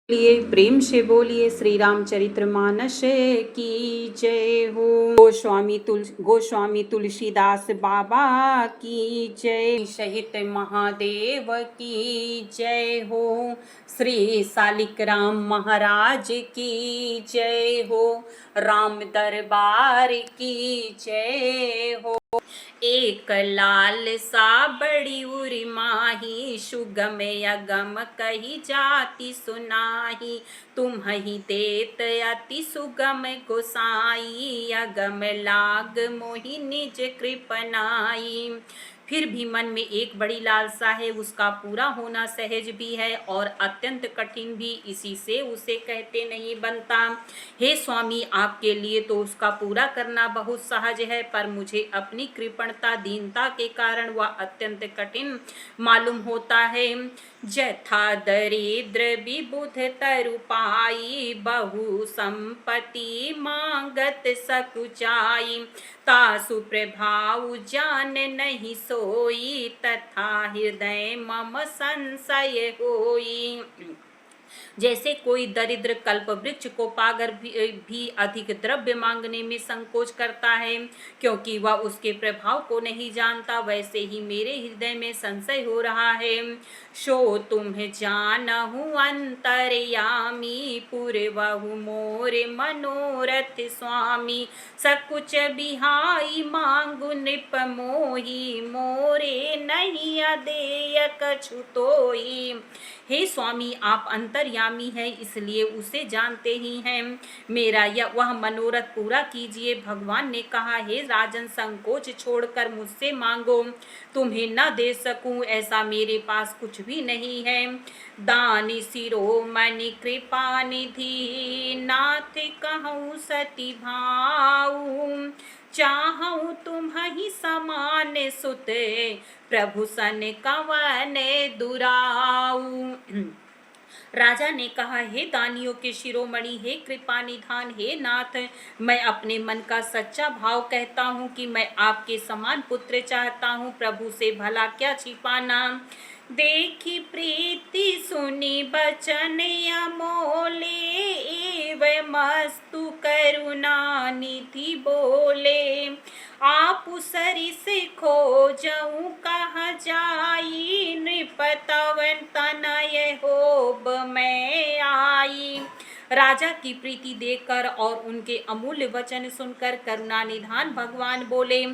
लिए प्रेम से बोलिए श्री रामचरितमानस की जय हो। गोस्वामी तुलसीदास बाबा की जय। सहित महादेव की जय हो। श्री शालिक राम महाराज की जय हो। राम दरबार की जय हो। एक लाल सा बड़ी उरी माही, सुगम अगम कही जाति सुनाही। तुम ही देत अति सुगम गोसाई, अगम लाग मोहि निज कृपनाई। फिर भी मन में एक बड़ी लालसा है, उसका पूरा होना सहज भी है और अत्यंत कठिन भी, इसी से उसे कहते नहीं बनता। हे स्वामी, आपके लिए तो उसका पूरा करना बहुत सहज है, पर मुझे अपनी कृपणता दीनता के कारण वह अत्यंत कठिन मालूम होता है। जथा दरिद्र विबुध तरुपाई, बहु संपत्ति मांगत सकुचाई। तासु प्रभाव जान नहीं सोई, तथा हृदय मम संशय होई। जैसे कोई दरिद्र कल्प वृक्ष को पाकर भी अधिक द्रव्य मांगने में संकोच करता है, क्योंकि वह उसके प्रभाव को नहीं जानता, वैसे ही मेरे हृदय में संशय हो रहा है। सो तुम जानहु अंतर्यामी, पूर्वहु मोरे मनोरथ स्वामी। सकुच बिहाई मांगु नृप मोही, मोरे नहीं अदेय कछु तोई। हे स्वामी, आप अंतर्यामी हैं, इसलिए उसे जानते ही हैं। मेरा वह मनोरथ पूरा कीजिए। भगवान ने कहा, हे राजन, संकोच छोड़कर मुझसे मांगो। तुम्हें न दे सकूं ऐसा मेरे पास कुछ भी नहीं है। दानी शिरोमणि कृपा निधि, नाथ कहूँ सती भाऊ। चाहूँ तुम ही समान सुत, प्रभु सन कवन दुराऊ। राजा ने कहा, हे दानियों के शिरोमणि, हे कृपा निधान, हे नाथ, मैं अपने मन का सच्चा भाव कहता हूँ कि मैं आपके समान पुत्र चाहता हूँ। प्रभु से भला क्या छिपाना। देखी प्रीति सुनी बचन अमोले, एवं मस्तु करुणा निधि बोले। आप सरिस खोजऊं कहाँ जाई, नृपतवन तनय होब मैं आई। राजा की प्रीति देखकर और उनके अमूल्य वचन सुनकर करुणा निधान भगवान बोले,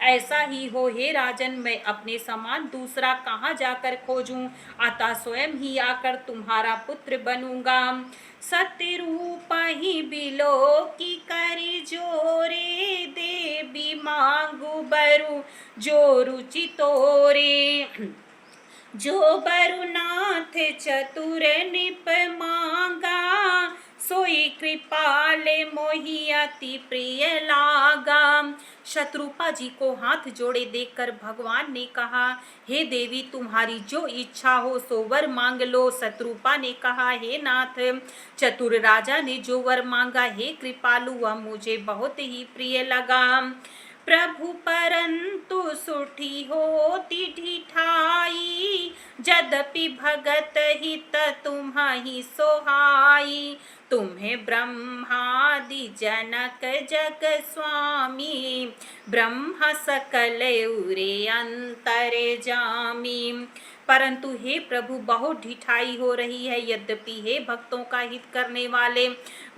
ऐसा ही हो हे राजन, मैं अपने समान दूसरा कहाँ जाकर खोजूं, अतः स्वयं ही आकर तुम्हारा पुत्र बनूंगा। सत्य रूप ही बिलो की करी जोरे, देवी मांगू बरु जो रुचि तोरे। जो बरुनाथ चतुर निप मांगा, सोई कृपाले मोहि अति प्रिय लागा। शत्रुपा जी को हाथ जोड़े देखकर भगवान ने कहा, हे देवी, तुम्हारी जो इच्छा हो सो वर मांग लो। शत्रुपा ने कहा, हे नाथ, चतुर राजा ने जो वर मांगा, हे कृपालु, वह मुझे बहुत ही प्रिय लगा। प्रभु परंतु सुठी होती ढिठाई, यद्यपि भगत हित तुम्हि सोहाई। तुम्हें ब्रह्मादि जनक जग स्वामी, ब्रह्म सकल उरे अंतर जामी। परंतु हे प्रभु, बहुत ढिठाई हो रही है। यद्यपि हे भक्तों का हित करने वाले,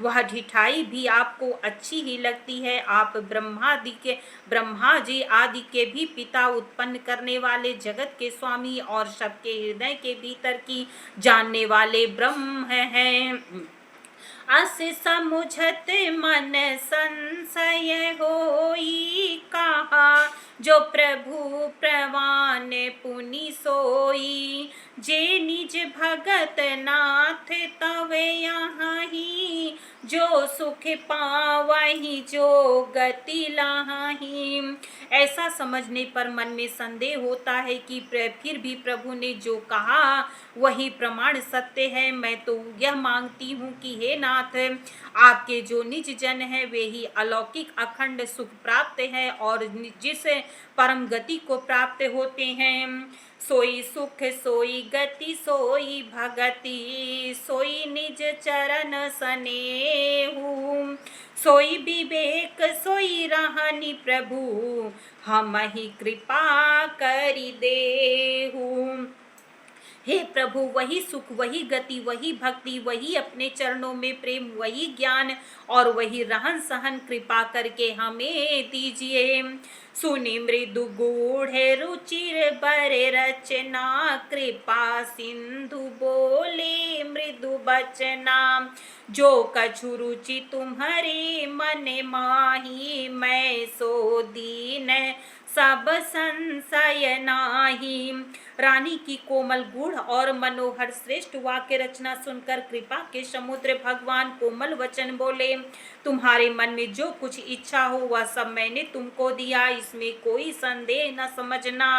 वह ढिठाई भी आपको अच्छी ही लगती है। आप ब्रह्मा जी आदि के भी पिता, उत्पन्न करने वाले, जगत के स्वामी और सबके हृदय के भीतर की जानने वाले ब्रह्म हैं। अस समुझत मन संशय होई, कहा जो प्रभु प्रवान पुनि सोई। जे निज भगत नाथ तव यहाँ ही, जो सुख पावहि जो गति लाही। ऐसा समझने पर मन में संदेह होता है कि फिर भी प्रभु ने जो कहा वही प्रमाण सत्य है। मैं तो यह मांगती हूँ कि हे नाथ, आपके जो निज जन है वे ही अलौकिक अखंड सुख प्राप्त है और जिस परम गति को प्राप्त होते हैं। सोई सुख सोई गति सोई भगति, सोई निज चरण सनेहु, सोई विवेक सोई रहनि प्रभु, हमहि कृपा करि देहु। हे प्रभु, वही सुख, वही गति, वही भक्ति, वही अपने चरणों में प्रेम, वही ज्ञान और वही रहन सहन कृपा करके हमें दीजिए। सुनि मृदु गूढ़ रुचिर बरे रचना, कृपा सिंधु बोले मृदु बचना। जो कछु रुचि तुम्हारे मन माही, मैं सो दीन सब संशय नाही। रानी की कोमल गूढ़ और मनोहर श्रेष्ठ वाक्य रचना सुनकर कृपा के समुद्र भगवान कोमल वचन बोले, तुम्हारे मन में जो कुछ इच्छा हो वह सब मैंने तुमको दिया, इसमें कोई संदेह न समझना।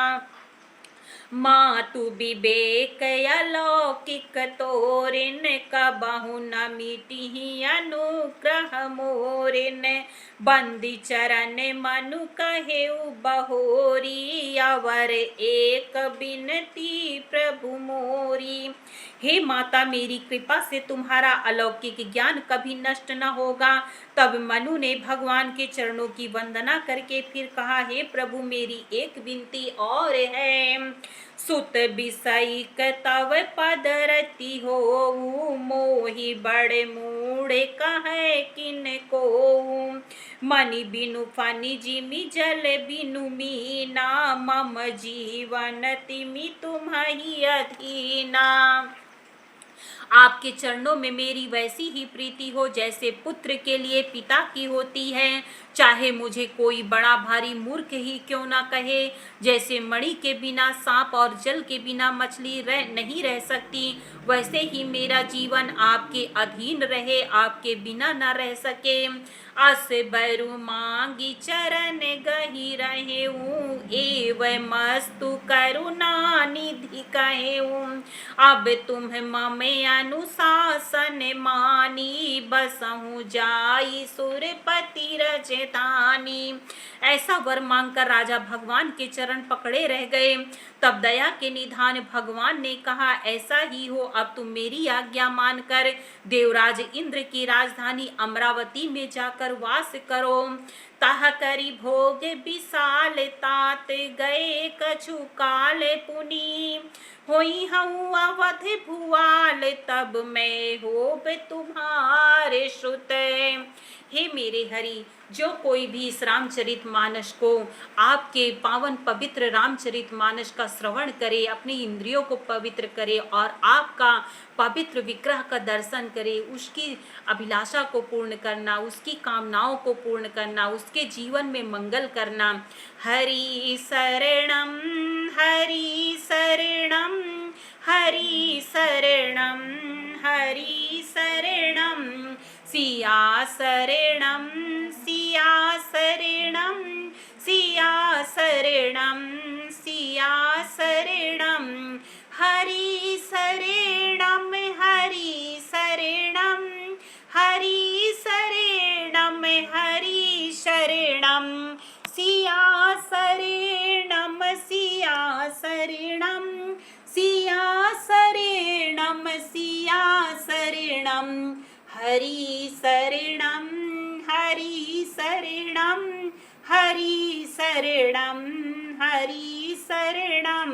मातु विवेक अलौकिक तोरिन, कबहु न मिटिहि अनुग्रह मोरिन। बंदी चरण मनु कहेउ बहोरी, अवर एक बिनती प्रभु मोरी। हे माता, मेरी कृपा से तुम्हारा अलौकिक ज्ञान कभी नष्ट न होगा। तब मनु ने भगवान के चरणों की वंदना करके फिर कहा, हे प्रभु, मेरी एक विनती और है। सुत बिसैक तव पद रति हो, मोहि बड़े मूढ़ कहे किन को। मनि बिनु फनि जिमि जल बिनु मीना, मम जीवन तिमि तुम्हि अधीना। आपके चरणों में मेरी वैसी ही प्रीति हो जैसे पुत्र के लिए पिता की होती है। चाहे मुझे कोई बड़ा भारी मूर्ख ही क्यों ना कहे, जैसे मणि के बिना सांप और जल के बिना मछली नहीं रह सकती, वैसे ही मेरा जीवन आपके अधीन रहे, आपके बिना न रह सके। अस बरु मांगी चरण गही रहेऊ, एव मस्तु करुणा निधि कहेऊ। अब तुम ममे अनुशासन मानी, बसहु जाई सुरपति रजधानी। ऐसा वर मांगकर राजा भगवान के चरण पकड़े रह गए। तब दया के निधान भगवान ने कहा, ऐसा ही हो, अब तुम मेरी आज्ञा मानकर देवराज इंद्र की राजधानी अमरावती में जाकर वास करो। तह करी भोग विशाल तात, गए कछु काल पुनी। होई हूँ अवध भुआल, तब मैं होब तुम्हारे श्रुत। हे मेरे हरि, जो कोई भी इस रामचरित मानस को, आपके पावन पवित्र रामचरित मानस का श्रवण करे, अपनी इंद्रियों को पवित्र करे और आपका पवित्र विग्रह का दर्शन करे, उसकी अभिलाषा को पूर्ण करना, उसकी कामनाओं को पूर्ण करना, उसके जीवन में मंगल करना। हरि शरणम हरि शरणम हरि शरणम हरि शरणम, सिया शरणम सिया शरणम सिया शरणम सिया शरणम। हरि शरणम हरि शरणम हरि शरणम हरि शरणम, सिया शरणम सिया शरणम सिया शरणम सिया शरणम। हरि शरणम हरि शरणम हरि शरणम हरि शरणम।